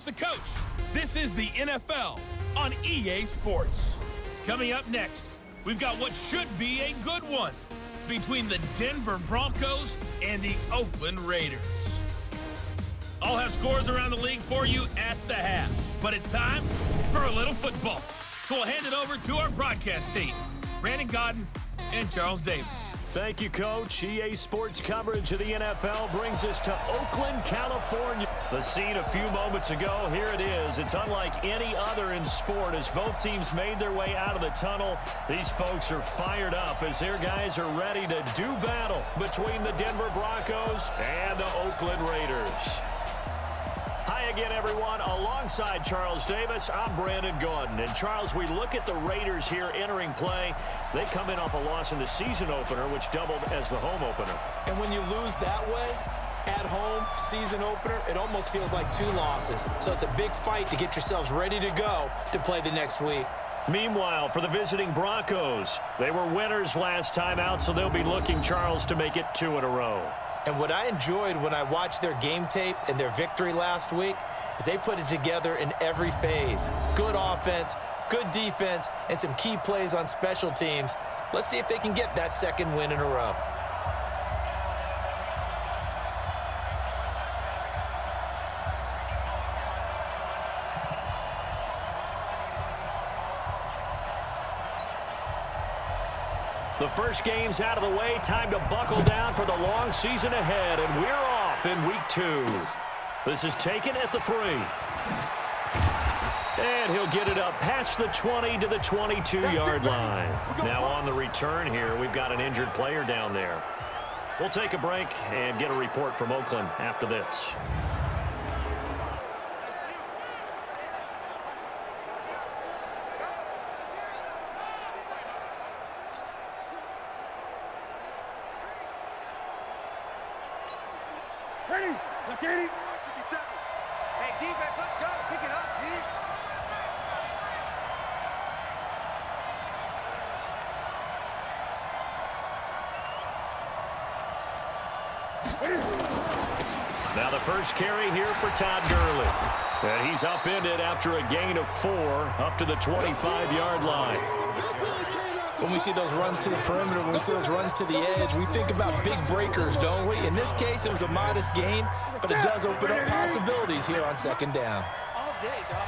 The coach. This is the NFL on EA Sports. Coming up next, we've got what should be a good one between the Denver Broncos and the Oakland Raiders. I'll have scores around the league for you at the half, but it's time for a little football. So we'll hand it over to our broadcast team, Brandon Godden and Charles Davis. Thank you, Coach. EA Sports coverage of the NFL brings us to Oakland, California. The scene a few moments ago, here it is. It's unlike any other in sport as both teams made their way out of the tunnel. These folks are fired up as their guys are ready to do battle between the Denver Broncos and the Oakland Raiders. Hi again, everyone. Alongside Charles Davis, I'm Brandon Godden. And Charles, we look at the Raiders here entering play. They come in off a loss in the season opener, which doubled as the home opener. And when you lose that way, at home, season opener, it almost feels like two losses. So it's a big fight to get yourselves ready to go to play the next week. Meanwhile, for the visiting Broncos, they were winners last time out, so they'll be looking, Charles, to make it 2 in a row. And what I enjoyed when I watched their game tape and their victory last week is they put it together in every phase. Good offense, good defense, and some key plays on special teams. Let's see if they can get that second win in a row. The first game's out of the way. Time to buckle down for the long season ahead, and we're off in week 2. This is taken at the 3. And he'll get it up past the 20 to the 22-yard line. Now on the return here, we've got an injured player down there. We'll take a break and get a report from Oakland after this. Ready? Look at it. 57. Hey, defense, let's go. Pick it up, G. Now the first carry here for Todd Gurley. And he's upended after a gain of 4 up to the 25-yard line. When we see those runs to the perimeter, when we see those runs to the edge, we think about big breakers, don't we? In this case, it was a modest gain, but it does open up possibilities here on second down. All day, dog.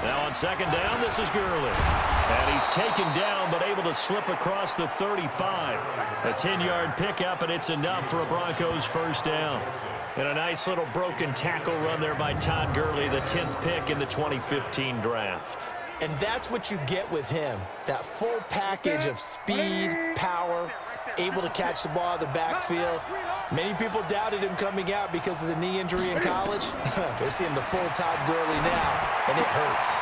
Now on second down, this is Gurley. And he's taken down, but able to slip across the 35. A 10-yard pickup, and it's enough for a Broncos first down. And a nice little broken tackle run there by Todd Gurley, the 10th pick in the 2015 draft. And that's what you get with him, that full package of speed, power, able to catch the ball in the backfield. Many people doubted him coming out because of the knee injury in college. They're seeing the full Todd Gurley now, and it hurts.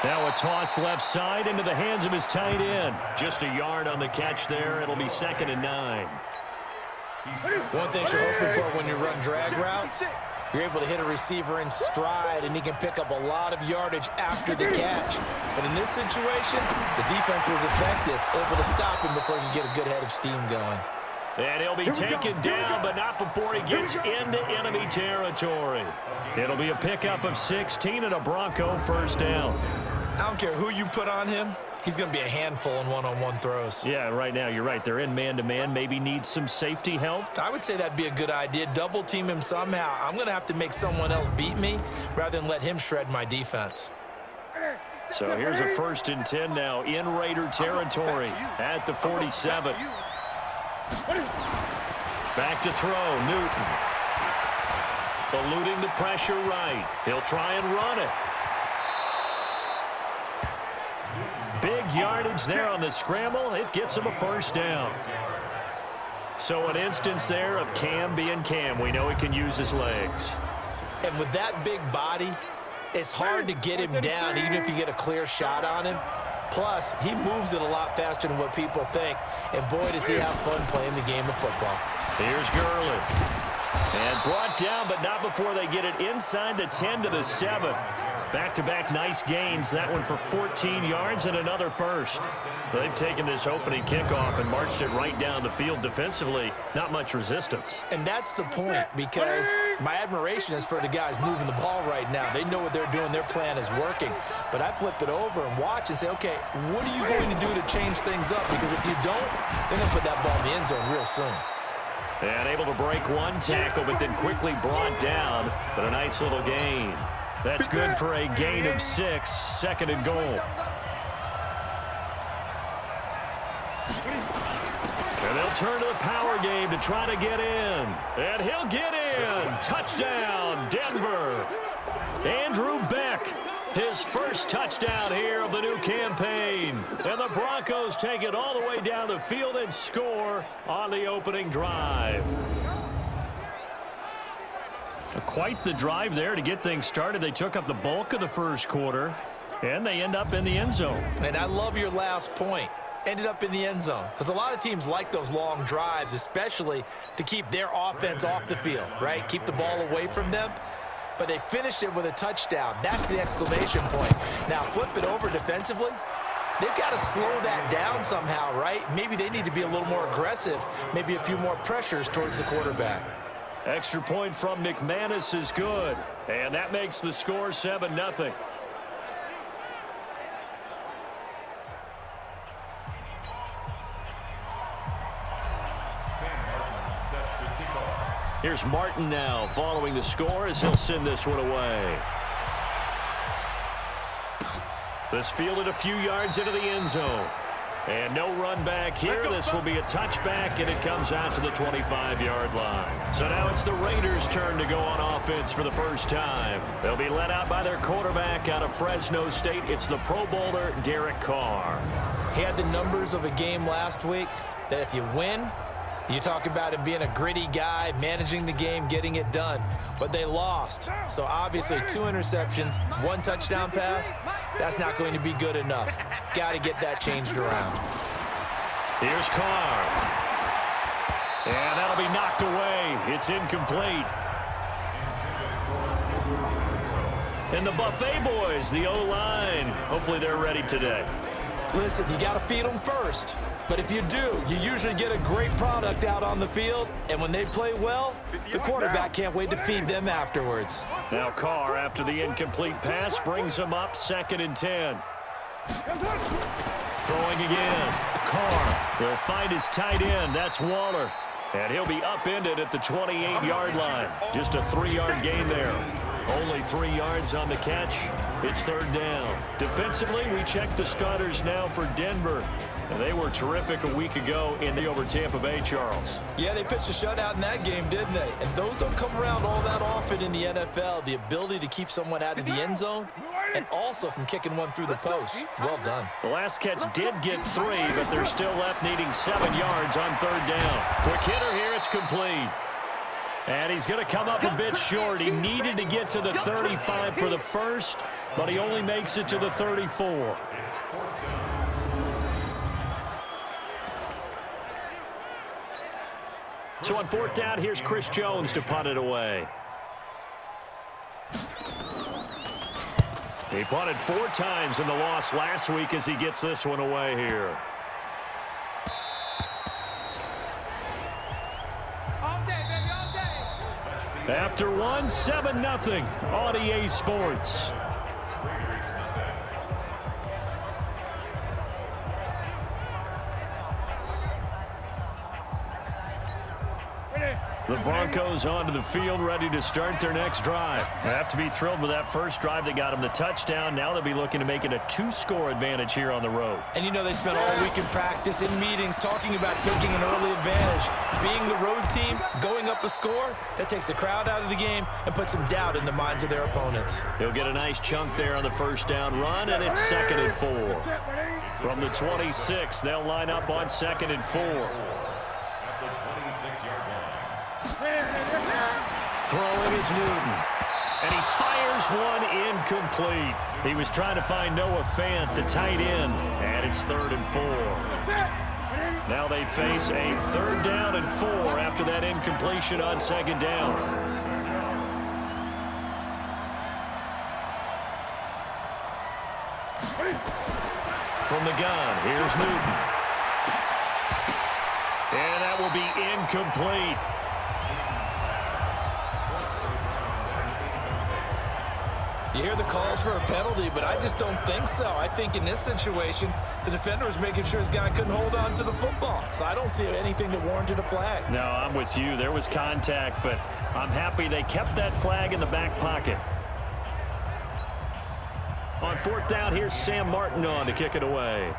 Now a toss left side into the hands of his tight end. Just a yard on the catch there. It'll be 2nd and 9. One thing you're hoping for when you run drag routes, you're able to hit a receiver in stride, and he can pick up a lot of yardage after the catch. But in this situation, the defense was effective, able to stop him before he could get a good head of steam going. And he'll be taken down, but not before he gets into enemy territory. It'll be a pickup of 16 and a Bronco first down. I don't care who you put on him. He's going to be a handful in one-on-one throws. Yeah, right now, you're right. They're in man-to-man. Maybe need some safety help. I would say that'd be a good idea. Double team him somehow. I'm going to have to make someone else beat me rather than let him shred my defense. So here's a 1st and 10 now in Raider territory at the 47. Back to throw, Newton. Eluding the pressure right. He'll try and run it. Big yardage there on the scramble. It gets him a first down. So an instance there of Cam being Cam. We know he can use his legs. And with that big body, it's hard to get him down even if you get a clear shot on him. Plus, he moves it a lot faster than what people think. And boy, does he have fun playing the game of football. Here's Gurley. And brought down, but not before they get it inside the 10 to the 7. Back-to-back nice gains. That one for 14 yards and another first. They've taken this opening kickoff and marched it right down the field defensively. Not much resistance. And that's the point, because my admiration is for the guys moving the ball right now. They know what they're doing. Their plan is working. But I flip it over and watch and say, okay, what are you going to do to change things up? Because if you don't, they're going to put that ball in the end zone real soon. And able to break one tackle, but then quickly brought down. But a nice little gain. That's good for a gain of 6, second and goal. And they'll turn to the power game to try to get in. And he'll get in. Touchdown, Denver. Andrew Beck, his first touchdown here of the new campaign. And the Broncos take it all the way down the field and score on the opening drive. Quite the drive there to get things started. They took up the bulk of the first quarter, and they end up in the end zone. And I love your last point. Ended up in the end zone. Because a lot of teams like those long drives, especially to keep their offense off the field, right? Keep the ball away from them. But they finished it with a touchdown. That's the exclamation point. Now, flip it over defensively. They've got to slow that down somehow, right? Maybe they need to be a little more aggressive. Maybe a few more pressures towards the quarterback. Extra point from McManus is good. And that makes the score 7-0. Here's Martin now following the score as he'll send this one away. This fielded a few yards into the end zone. And no run back here. This will be a touchback, and it comes out to the 25-yard line. So now it's the Raiders' turn to go on offense for the first time. They'll be led out by their quarterback out of Fresno State. It's the Pro Bowler, Derek Carr. He had the numbers of a game last week that if you win, you talk about him being a gritty guy, managing the game, getting it done. But they lost. So obviously 2 interceptions, 1 touchdown pass, that's not going to be good enough. Got to get that changed around. Here's Carr. And that'll be knocked away. It's incomplete. And the Buffet boys, the O-line, hopefully they're ready today. Listen, you got to feed them first. But if you do, you usually get a great product out on the field. And when they play well, the quarterback can't wait to feed them afterwards. Now Carr, after the incomplete pass, brings him up 2nd and 10. Throwing again. Carr will find his tight end. That's Waller. And he'll be upended at the 28-yard line. Just a 3-yard gain there. Only 3 yards on the catch. It's 3rd down. Defensively, we check the starters now for Denver. And they were terrific a week ago in the over Tampa Bay, Charles. Yeah, they pitched a shutout in that game, didn't they? And those don't come around all that often in the NFL. The ability to keep someone out of the end zone and also from kicking one through the post. Well done. The last catch did get 3, but they're still left needing 7 yards on 3rd down. Quick hitter here, it's complete. And he's going to come up a bit short. He needed to get to the 35 for the first, but he only makes it to the 34. So on 4th down, here's Chris Jones to punt it away. He punted 4 times in the loss last week as he gets this one away here. After 1, 7-0 on EA Sports. The Broncos onto the field, ready to start their next drive. They have to be thrilled with that first drive that got them the touchdown. Now they'll be looking to make it a 2-score advantage here on the road. And you know they spent all week in practice, in meetings, talking about taking an early advantage. Being the road team, going up a score, that takes the crowd out of the game and puts some doubt in the minds of their opponents. He'll get a nice chunk there on the first down run, and it's 2nd and 4. From the 26, they'll line up on 2nd and 4. Throwing is Newton. And he fires one incomplete. He was trying to find Noah Fant, the tight end. And it's 3rd and 4. Now they face a 3rd down and 4 after that incompletion on 2nd down. From the gun, here's Newton. And that will be incomplete. You hear the calls for a penalty, but I just don't think so. I think in this situation, the defender was making sure his guy couldn't hold on to the football. So I don't see anything that warranted a flag. No, I'm with you. There was contact, but I'm happy they kept that flag in the back pocket. On 4th down, here's Sam Martin on to kick it away.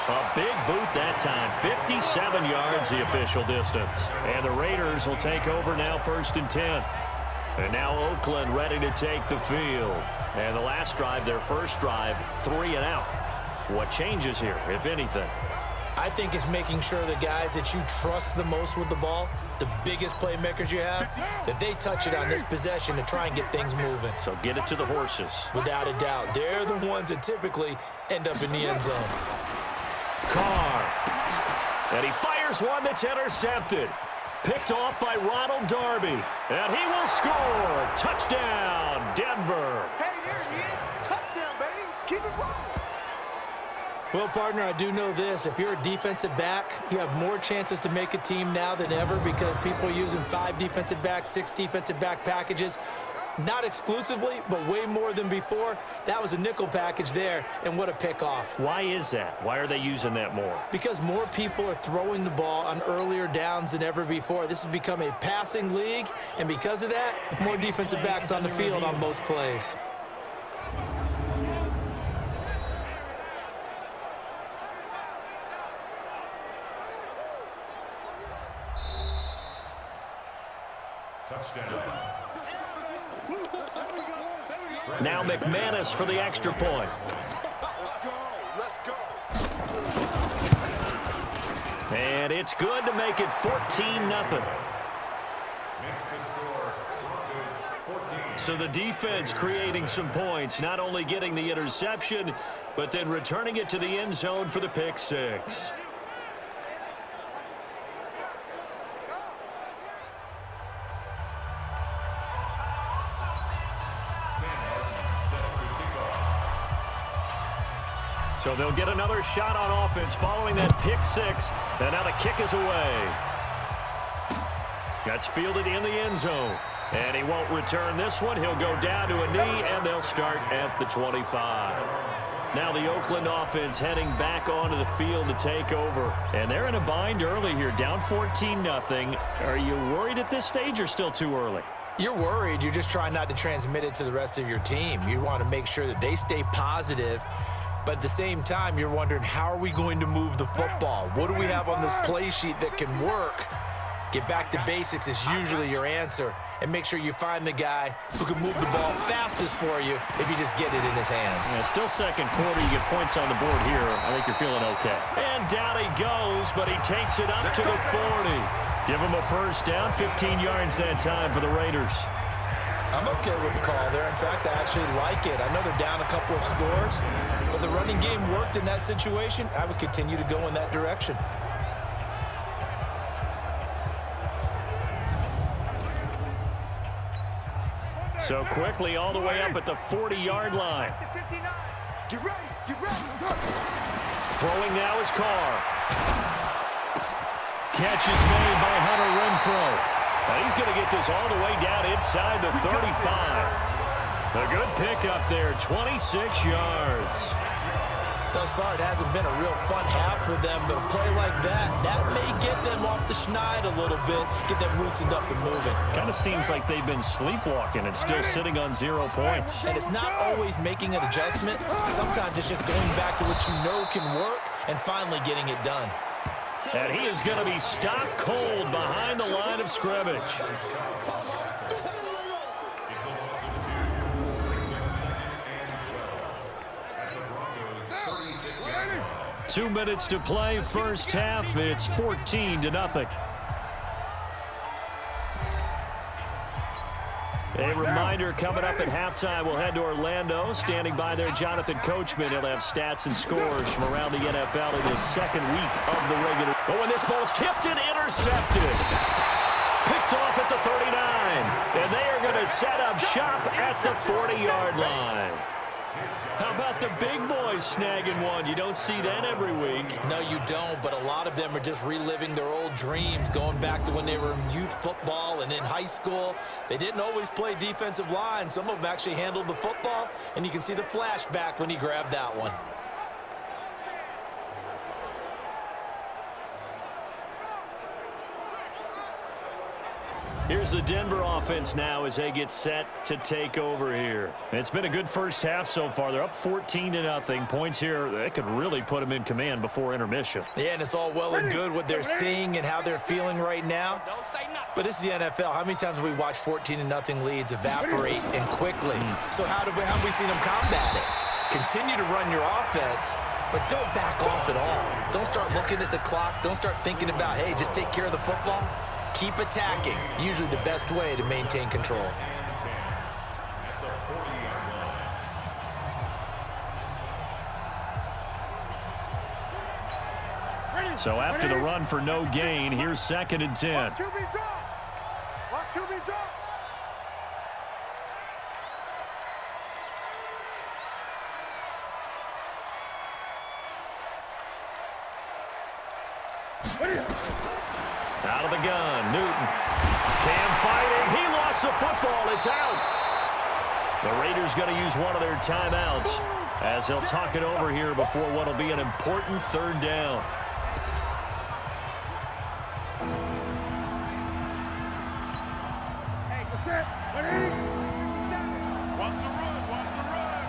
A big boot that time. 57 yards the official distance. And the Raiders will take over now 1st and 10. And now Oakland ready to take the field. And the last drive, their first drive, 3 and out. What changes here, if anything? I think it's making sure the guys that you trust the most with the ball, the biggest playmakers you have, that they touch it on this possession to try and get things moving. So get it to the horses. Without a doubt. They're the ones that typically end up in the end zone. Carr. And he fires one that's intercepted. Picked off by Ronald Darby. And he will score. Touchdown, Denver. Hey, there he is. Touchdown, baby. Keep it rolling. Well, partner, I do know this. If you're a defensive back, you have more chances to make a team now than ever because people are using 5 defensive backs, 6 defensive back packages. Not exclusively, but way more than before. That was a nickel package there, and what a pickoff. Why is that? Why are they using that more? Because more people are throwing the ball on earlier downs than ever before. This has become a passing league, and because of that, more defensive backs on the field on most plays. Now McManus for the extra point. Let's go. And it's good to make it 14-0. So the defense creating some points, not only getting the interception, but then returning it to the end zone for the pick 6. So they'll get another shot on offense following that pick 6. And now the kick is away. That's fielded in the end zone. And he won't return this one. He'll go down to a knee, and they'll start at the 25. Now the Oakland offense heading back onto the field to take over. And they're in a bind early here, down 14-0. Are you worried at this stage or still too early? You're worried. You're just trying not to transmit it to the rest of your team. You want to make sure that they stay positive. But at the same time, you're wondering, how are we going to move the football? What do we have on this play sheet that can work? Get back to basics is usually your answer. And make sure you find the guy who can move the ball fastest for you if you just get it in his hands. Yeah, still second quarter. You get points on the board here. I think you're feeling okay. And down he goes, but he takes it up to the 40. Give him a first down, 15 yards that time for the Raiders. I'm okay with the call there. In fact, I actually like it. I know they're down a couple of scores, but the running game worked in that situation. I would continue to go in that direction. So quickly all the way up at the 40-yard line. Get ready, get ready. Throwing now is Carr. Catch is made by Hunter Renfrow. And he's going to get this all the way down inside the 35. A good pickup there, 26 yards. Thus far, it hasn't been a real fun half for them, but a play like that may get them off the schneid a little bit, get them loosened up and moving. Kind of seems like they've been sleepwalking and still sitting on 0 points. And it's not always making an adjustment. Sometimes it's just going back to what you know can work and finally getting it done. And he is going to be stopped cold behind the line of scrimmage. Two minutes to play, first half. It's 14-0. A reminder, coming up at halftime, we'll head to Orlando. Standing by there, Jonathan Coachman. He'll have stats and scores from around the NFL in his second week of the regular. But when this ball's tipped and intercepted. Picked off at the 39. And they are going to set up shop at the 40-yard line. How about the big boys snagging one? You don't see that every week. No, you don't, but a lot of them are just reliving their old dreams, going back to when they were in youth football and in high school. They didn't always play defensive line. Some of them actually handled the football, and you can see the flashback when he grabbed that one. Here's the Denver offense now as they get set to take over here. It's been a good first half so far. They're up 14-0. Points here, they could really put them in command before intermission. Yeah, and it's all well and good what they're seeing and how they're feeling right now. But this is the NFL. How many times have we watched 14-0 leads evaporate and quickly? So how have we seen them combat it? Continue to run your offense, but don't back off at all. Don't start looking at the clock. Don't start thinking about, hey, just take care of the football. Keep attacking. Usually the best way to maintain control. So after the run for no gain, here's 2nd and 10. Watch QB drop. Watch QB drop. Out of the gun, Newton. Cam fighting. He lost the football. It's out. The Raiders going to use one of their timeouts as they'll talk it over here before what will be an important 3rd down. Hey, what's that? 180. 7. Watch the run. Watch the run.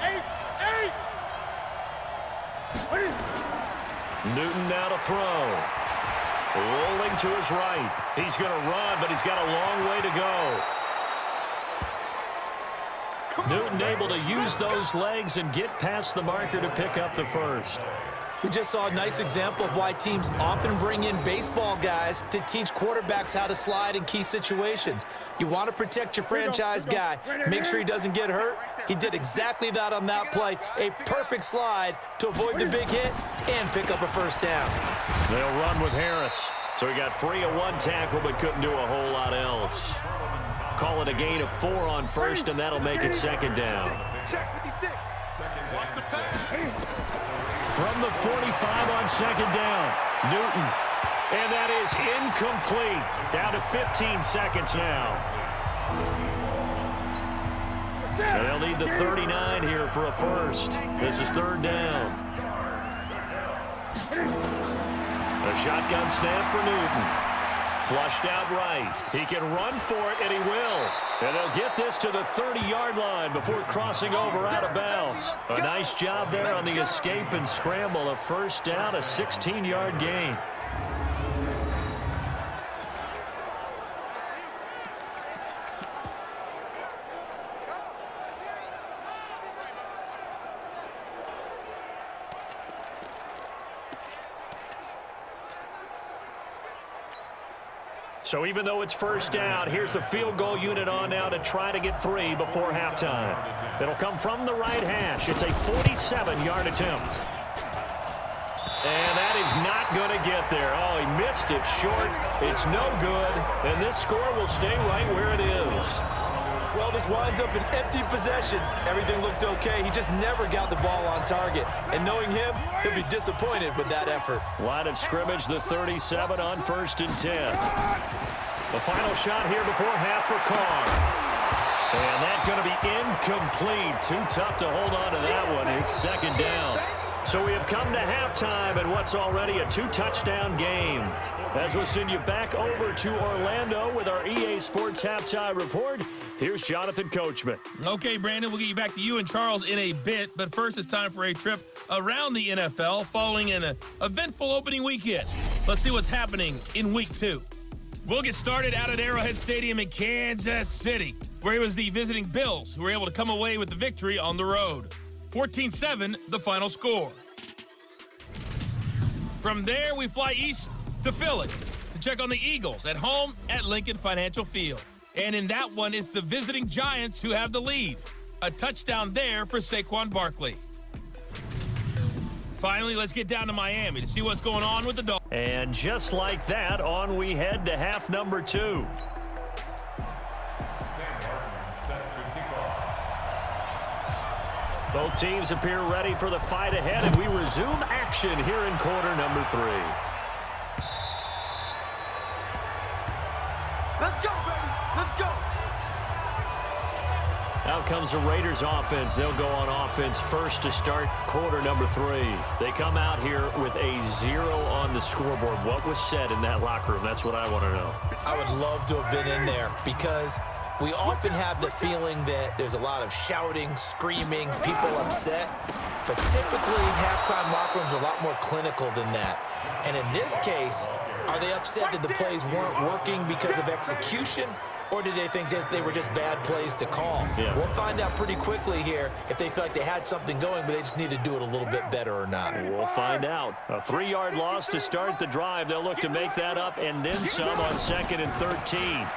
8. 8. Newton now to throw. Rolling to his right. He's going to run, but he's got a long way to go. Newton able to use those legs and get past the marker to pick up the first. We just saw a nice example of why teams often bring in baseball guys to teach quarterbacks how to slide in key situations. You want to protect your franchise guy. Make sure he doesn't get hurt. He did exactly that on that play. A perfect slide to avoid the big hit and pick up a first down. They'll run with Harris. So he got free of one tackle but couldn't do a whole lot else. Call it a gain of 4 on first, and that'll make it 2nd down. Check 56. Watch the pass. From the 45 on 2nd down, Newton. And that is incomplete. Down to 15 seconds now. And they'll need the 39 here for a first. This is 3rd down. A shotgun snap for Newton. Flushed out right. He can run for it, and he will. And they'll get this to the 30-yard line before crossing over out of bounds. A nice job there on the escape and scramble. A first down, a 16-yard gain. So even though it's first down, here's the field goal unit on now to try to get 3 before halftime. It'll come from the right hash. It's a 47-yard attempt. And that is not going to get there. Oh, he missed it short. It's no good. And this score will stay right where it is. Well, this winds up an empty possession. Everything looked okay. He just never got the ball on target. And knowing him, he'll be disappointed with that effort. Line of scrimmage, the 37 on 1st and 10. The final shot here before half for Carr. And that's going to be incomplete. Too tough to hold on to that one. It's 2nd down. So we have come to halftime in what's already a 2-touchdown game. As we'll send you back over to Orlando with our EA Sports Halftime Report, here's Jonathan Coachman. Okay, Brandon, we'll get you back to you and Charles in a bit, but first it's time for a trip around the NFL following an eventful opening weekend. Let's see what's happening in Week 2. We'll get started out at Arrowhead Stadium in Kansas City, where it was the visiting Bills who were able to come away with the victory on the road. 14-7, the final score. From there, we fly east to Philly to check on the Eagles at home at Lincoln Financial Field. And in that one, it's the visiting Giants who have the lead. A touchdown there for Saquon Barkley. Finally, let's get down to Miami to see what's going on with the Dolphins. And just like that, on we head to half number 2. Both teams appear ready for the fight ahead, and we resume action here in quarter number 3. Let's go, baby. Let's go. Out comes the Raiders offense. They'll go on offense first to start quarter number 3. They come out here with a 0 on the scoreboard. What was said in that locker room? That's what I want to know. I would love to have been in there because we often have the feeling that there's a lot of shouting, screaming, people upset. But typically, halftime locker rooms are a lot more clinical than that. And in this case, are they upset that the plays weren't working because of execution? Or did they think they were just bad plays to call? Yeah. We'll find out pretty quickly here if they feel like they had something going, but they just need to do it a little bit better or not. We'll find out. A 3-yard loss to start the drive. They'll look to make that up and then some on 2nd and 13.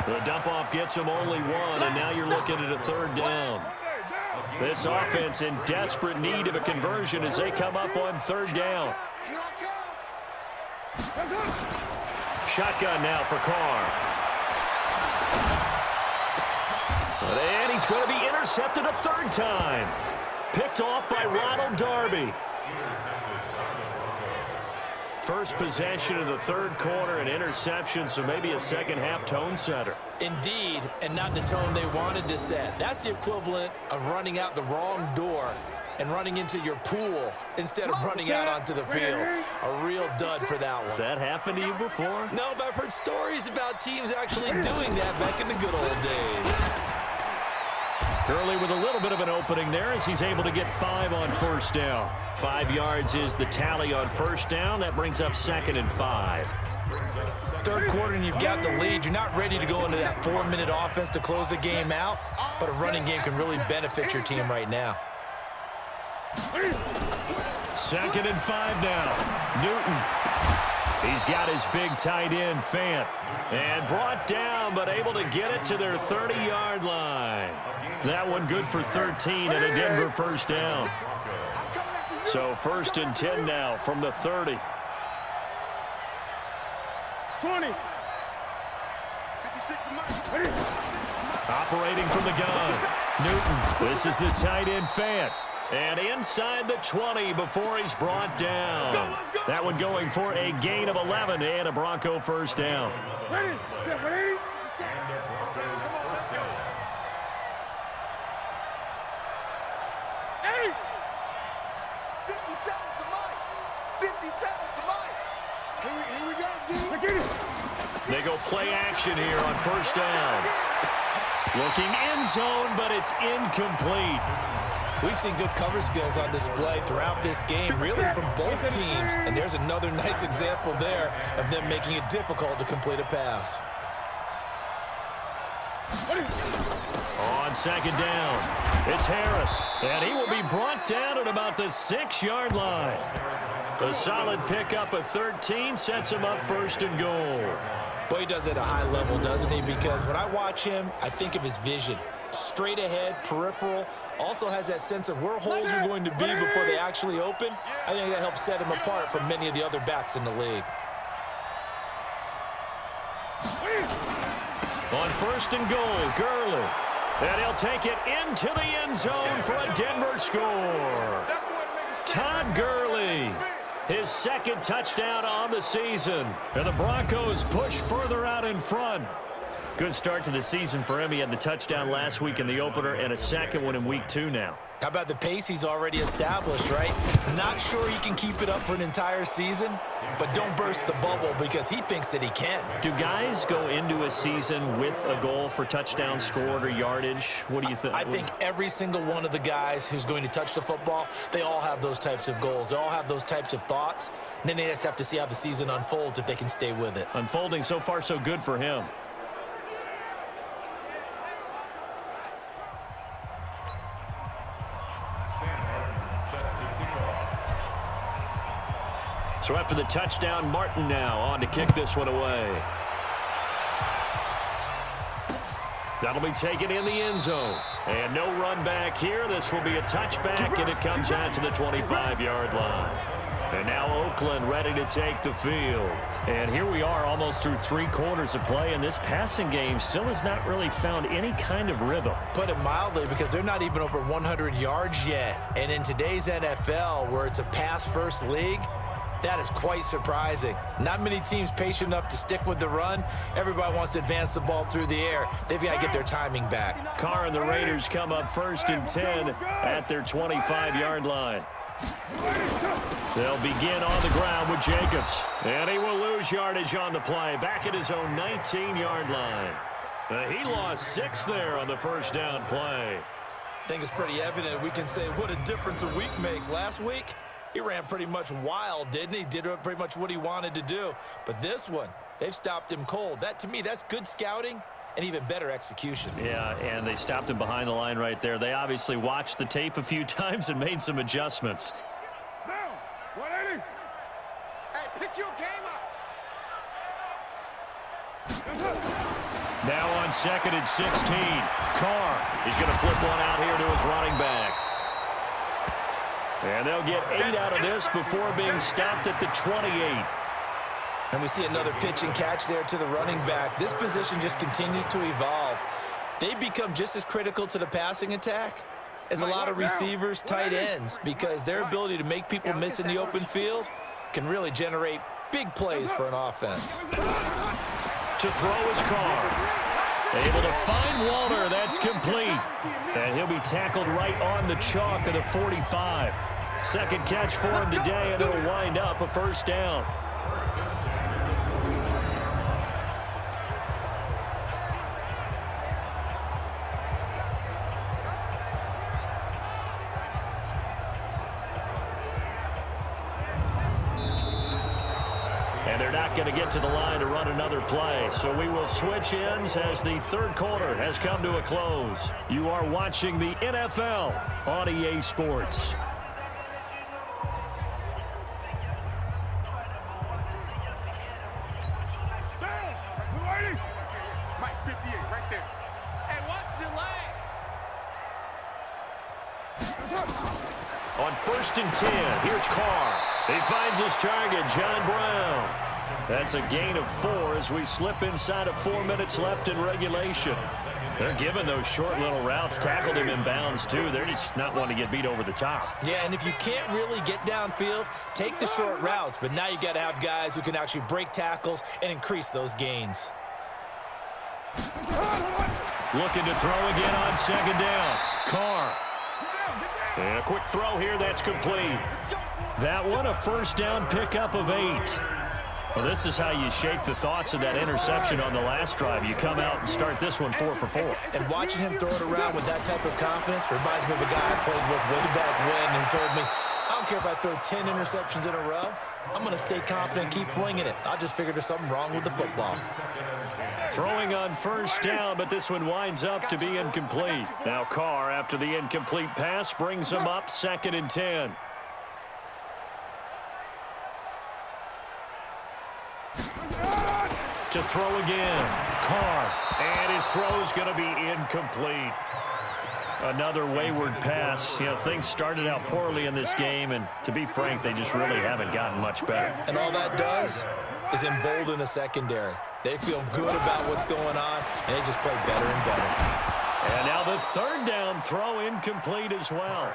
The dump-off gets him only 1, and now you're looking at a 3rd down. This offense in desperate need of a conversion as they come up on 3rd down. Shotgun now for Carr. And he's going to be intercepted a 3rd time. Picked off by Ronald Darby. First possession of the 3rd quarter, an interception, so maybe a second-half tone setter. Indeed, and not the tone they wanted to set. That's the equivalent of running out the wrong door and running into your pool instead of running out onto the field. A real dud for that one. Has that happened to you before? No, but I've heard stories about teams actually doing that back in the good old days. Gurley with a little bit of an opening there as he's able to get 5 on 1st down. 5 yards is the tally on 1st down. That brings up 2nd and 5. 3rd quarter and you've got the lead. You're not ready to go into that 4-minute offense to close the game out, but a running game can really benefit your team right now. 2nd and 5 now. Newton. He's got his big tight end, Fant. And brought down, but able to get it to their 30-yard line. That one good for 13 and a Denver 1st down. So 1st and 10 now from the 30. 20. Operating from the gun. Newton. This is the tight end, Fant. And inside the 20 before he's brought down. That one going for a gain of 11 and a Bronco 1st down. Ready? Ready? Hey! 57's the mic. 57's the mic. Here we go, dude. They go play action here on 1st down. Looking end zone, but it's incomplete. We've seen good cover skills on display throughout this game, really from both teams. And there's another nice example there of them making it difficult to complete a pass. On 2nd down, it's Harris. And he will be brought down at about the 6-yard line. A solid pickup of 13 sets him up 1st and goal. Boy, he does it at a high level, doesn't he? Because when I watch him, I think of his vision. Straight ahead, peripheral, also has that sense of where holes are going to be before they actually open. I think that helps set him apart from many of the other backs in the league. On 1st and goal, Gurley. And he'll take it into the end zone for a Denver score. Todd Gurley, his 2nd touchdown on the season. And the Broncos push further out in front. Good start to the season for him. He had the touchdown last week in the opener and a 2nd one in week 2 now. How about the pace he's already established, right? Not sure he can keep it up for an entire season, but don't burst the bubble because he thinks that he can. Do guys go into a season with a goal for touchdown scored or yardage? What do you think? I think every single one of the guys who's going to touch the football, they all have those types of goals. They all have those types of thoughts. And then they just have to see how the season unfolds if they can stay with it. Unfolding so far so good for him. So after the touchdown, Martin now on to kick this one away. That'll be taken in the end zone. And no run back here. This will be a touchback, and it comes out to the 25-yard line. And now Oakland ready to take the field. And here we are almost through 3 quarters of play, and this passing game still has not really found any kind of rhythm. Put it mildly, because they're not even over 100 yards yet. And in today's NFL, where it's a pass-first league, that is quite surprising. Not many teams patient enough to stick with the run. Everybody wants to advance the ball through the air. They've got to get their timing back. Carr and the Raiders come up 1st and 10 at their 25-yard line. They'll begin on the ground with Jacobs. And he will lose yardage on the play. Back at his own 19-yard line. He lost 6 there on the first down play. I think it's pretty evident. We can say what a difference a week makes. Last week, he ran pretty much wild, didn't he? Did pretty much what he wanted to do. But this one, they've stopped him cold. That, to me, that's good scouting and even better execution. Yeah, and they stopped him behind the line right there. They obviously watched the tape a few times and made some adjustments. Now, 180. Hey, pick your game up. Now on 2nd and 16. Carr, he's going to flip one out here to his running back. And they'll get 8 out of this before being stopped at the 28. And we see another pitch and catch there to the running back. This position just continues to evolve. They become just as critical to the passing attack as a lot of receivers, tight ends, because their ability to make people miss in the open field can really generate big plays for an offense. To throw is Carr. Able to find Walter. That's complete. And he'll be tackled right on the chalk of the 45. Second catch for him today, and it'll wind up a first down. And they're not going to get to the line to run another play. So we will switch ends as the 3rd quarter has come to a close. You are watching the NFL on EA Sports. Mike 58 right there. And watch the leg. On 1st and 10, here's Carr. He finds his target, John Brown. That's a gain of 4 as we slip inside of 4 minutes left in regulation. They're giving those short little routes. Tackled him in bounds, too. They're just not wanting to get beat over the top. Yeah, and if you can't really get downfield, take the short routes. But now you got to have guys who can actually break tackles and increase those gains. Looking to throw again on 2nd down. Carr. And a quick throw here, that's complete. That one, a first down pickup of 8. Well, this is how you shake the thoughts of that interception on the last drive. You come out and start this one 4 for 4. And watching him throw it around with that type of confidence reminds me of a guy I played with way back when who told me, I don't care if I throw 10 interceptions in a row, I'm going to stay confident and keep flinging it. I just figured there's something wrong with the football. Throwing on first down, but this one winds up to be incomplete. Now Carr, after the incomplete pass, brings him up 2nd and 10. To throw again, Carr, and his throw's going to be incomplete. Another wayward pass. You know, things started out poorly in this game, and to be frank, they just really haven't gotten much better. And all that does is embolden a secondary. They feel good about what's going on, and they just play better and better. And now the 3rd down throw incomplete as well.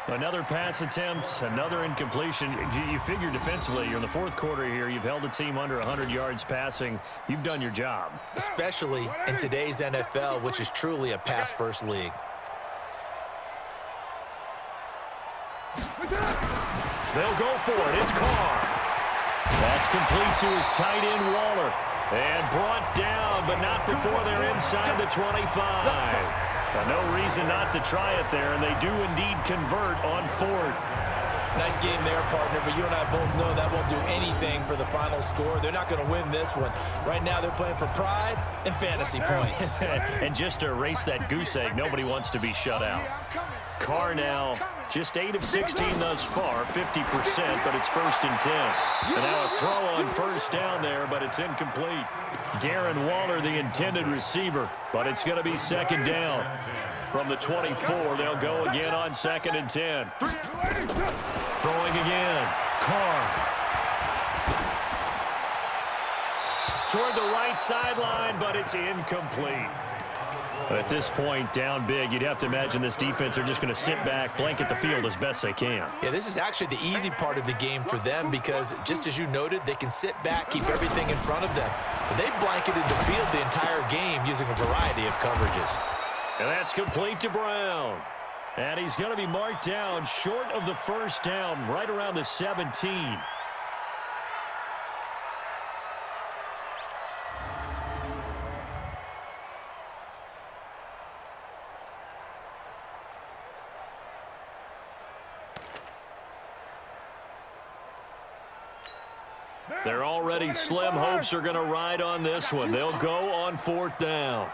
Another pass attempt, another incompletion. You figure defensively, you're in the 4th quarter here. You've held a team under 100 yards passing. You've done your job. Especially in today's NFL, which is truly a pass-first league. They'll go for it. It's Carr. That's complete to his tight end, Waller. And brought down, but not before they're inside the 25. No reason not to try it there, and they do indeed convert on 4th. Nice game there, partner, but you and I both know that won't do anything for the final score. They're not going to win this one. Right now, they're playing for pride and fantasy points. And just to erase that goose egg, nobody wants to be shut out. Yeah, I'm coming. Carr now just 8 of 16 thus far, 50%, but it's 1st and 10. And now a throw on first down there, but it's incomplete. Darren Waller, the intended receiver, but it's going to be 2nd down. From the 24, they'll go again on 2nd and 10. Throwing again. Carr. Toward the right sideline, but it's incomplete. At this point, down big, you'd have to imagine this defense are just going to sit back, blanket the field as best they can. Yeah, this is actually the easy part of the game for them because, just as you noted, they can sit back, keep everything in front of them. But they've blanketed the field the entire game using a variety of coverages. And that's complete to Brown. And he's going to be marked down short of the first down, right around the 17. Their already slim hopes are going to ride on this one. They'll go on 4th down.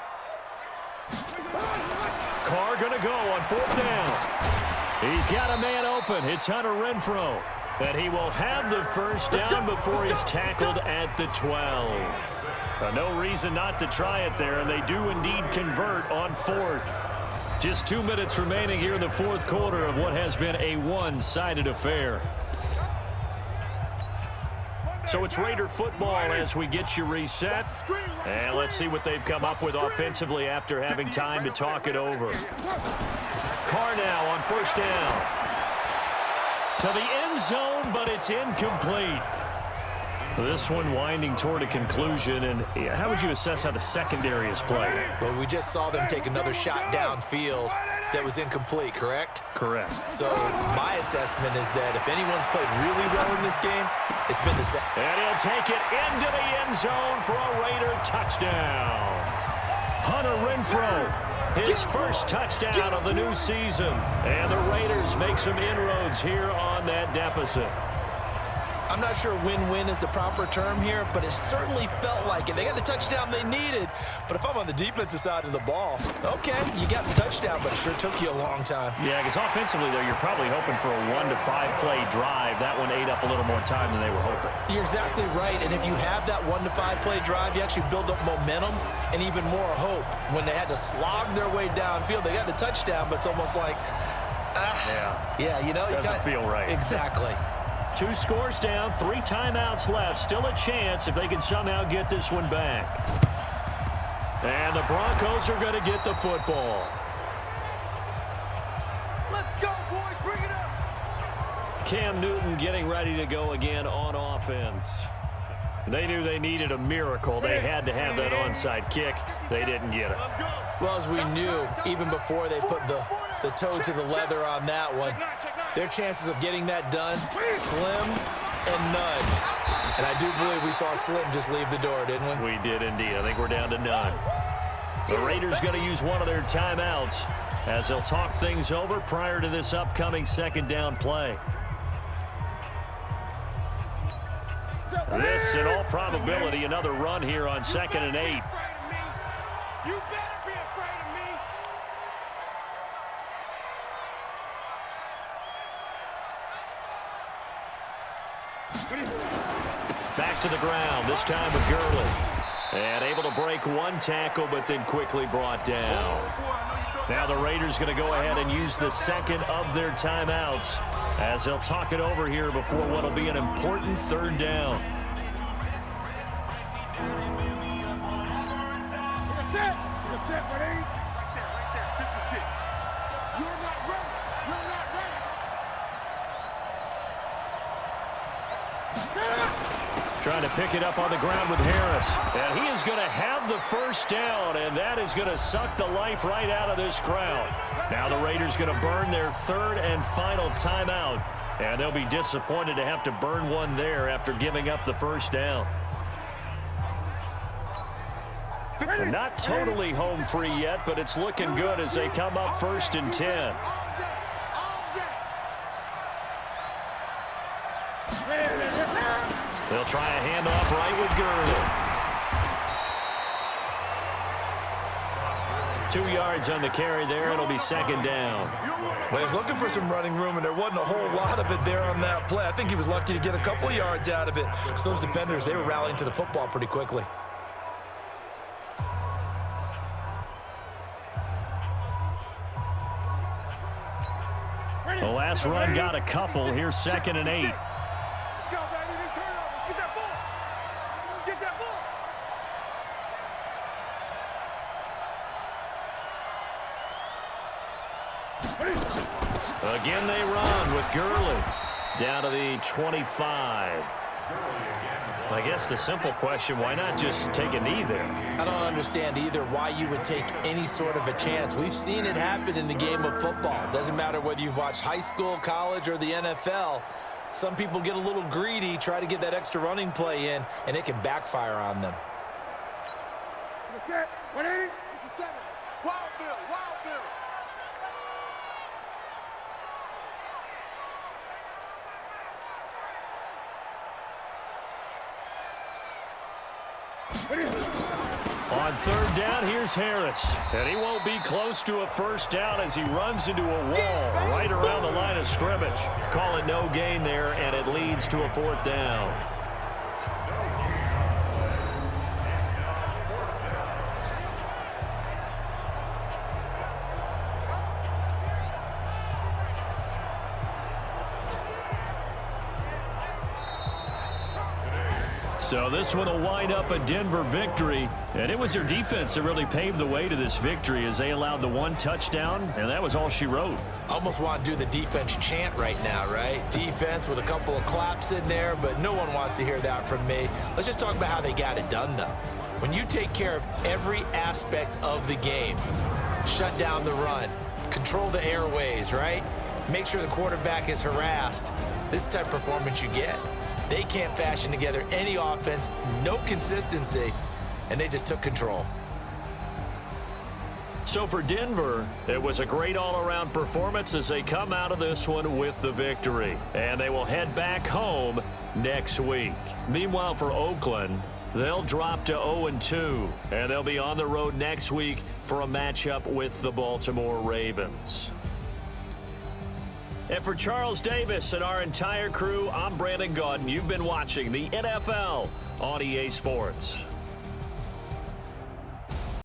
Carr going to go on 4th down. He's got a man open. It's Hunter Renfrow. And he will have the first down before he's tackled at the 12. No reason not to try it there, and they do indeed convert on 4th. Just 2 minutes remaining here in the 4th quarter of what has been a one-sided affair. So it's Raider football as we get you reset. And let's see what they've come up with offensively after having time to talk it over. Carr now on 1st down. To the end zone, but it's incomplete. This one winding toward a conclusion. And how would you assess how the secondary is playing? Well, we just saw them take another shot downfield that was incomplete, correct? Correct. So my assessment is that if anyone's played really well in this game, it's been the same. And he'll take it into the end zone for a Raider touchdown. Hunter Renfrow, his first touchdown of the new season. And the Raiders make some inroads here on that deficit. I'm not sure win-win is the proper term here, but it certainly felt like it. They got the touchdown they needed, but if I'm on the defensive side of the ball, okay, you got the touchdown, but it sure took you a long time. Yeah, because offensively, though, you're probably hoping for a 1 to 5 play drive. That one ate up a little more time than they were hoping. You're exactly right, and if you have that 1 to 5 play drive, you actually build up momentum and even more hope. When they had to slog their way downfield, they got the touchdown, but it's almost like, yeah, you know. Doesn't feel right. Exactly. 2 scores down, 3 timeouts left. Still a chance if they can somehow get this one back. And the Broncos are going to get the football. Let's go, boys. Bring it up. Cam Newton getting ready to go again on offense. They knew they needed a miracle. They had to have that onside kick. They didn't get it. Well, as we knew, even before they put the toe to the leather on that one, their chances of getting that done, slim and none. And I do believe we saw Slim just leave the door, didn't we? We did indeed. I think we're down to none. The Raiders going to use one of their timeouts as they'll talk things over prior to this upcoming 2nd down play. This, in all probability, another run here on 2nd and 8. You better be afraid of me. Back to the ground, this time with Gurley. And able to break 1 tackle, but then quickly brought down. Now the Raiders going to go ahead and use the 2nd of their timeouts as they'll talk it over here before what will be an important 3rd down. Trying to pick it up on the ground with Harris. And he is going to have the first down, and that is going to suck the life right out of this crowd. Now the Raiders going to burn their 3rd and final timeout, and they'll be disappointed to have to burn one there after giving up the first down. They're not totally home free yet, but it's looking good as they come up 1st and 10. They'll try a handoff right with Gurley. 2 yards on the carry there. It'll be second down. Well, he was looking for some running room, and there wasn't a whole lot of it there on that play. I think he was lucky to get a couple of yards out of it. So those defenders, they were rallying to the football pretty quickly. The last run got a couple. Here's 2nd and 8. Let's go, baby. They turn over. Get that ball. Get that ball. Again, they run with Gurley down to the 25. I guess the simple question, why not just take a knee there? I don't understand either why you would take any sort of a chance. We've seen it happen in the game of football. Doesn't matter whether you've watched high school, college, or the NFL. Some people get a little greedy, try to get that extra running play in, and it can backfire on them. Okay, 180, 57. Wild Bill, Wild Bill. On 3rd down, here's Harris. And he won't be close to a first down as he runs into a wall right around the line of scrimmage. Call it no gain there, and it leads to a 4th down. So this one will wind up a Denver victory, and it was their defense that really paved the way to this victory as they allowed the 1 touchdown, and that was all she wrote. Almost want to do the defense chant right now, right? Defense with a couple of claps in there, but no one wants to hear that from me. Let's just talk about how they got it done, though. When you take care of every aspect of the game, shut down the run, control the airways, right? Make sure the quarterback is harassed. This is the type of performance you get. They can't fashion together any offense, no consistency, and they just took control. So for Denver, it was a great all-around performance as they come out of this one with the victory. And they will head back home next week. Meanwhile, for Oakland, they'll drop to 0-2, and they'll be on the road next week for a matchup with the Baltimore Ravens. And for Charles Davis and our entire crew, I'm Brandon Gaudin. You've been watching the NFL on EA Sports.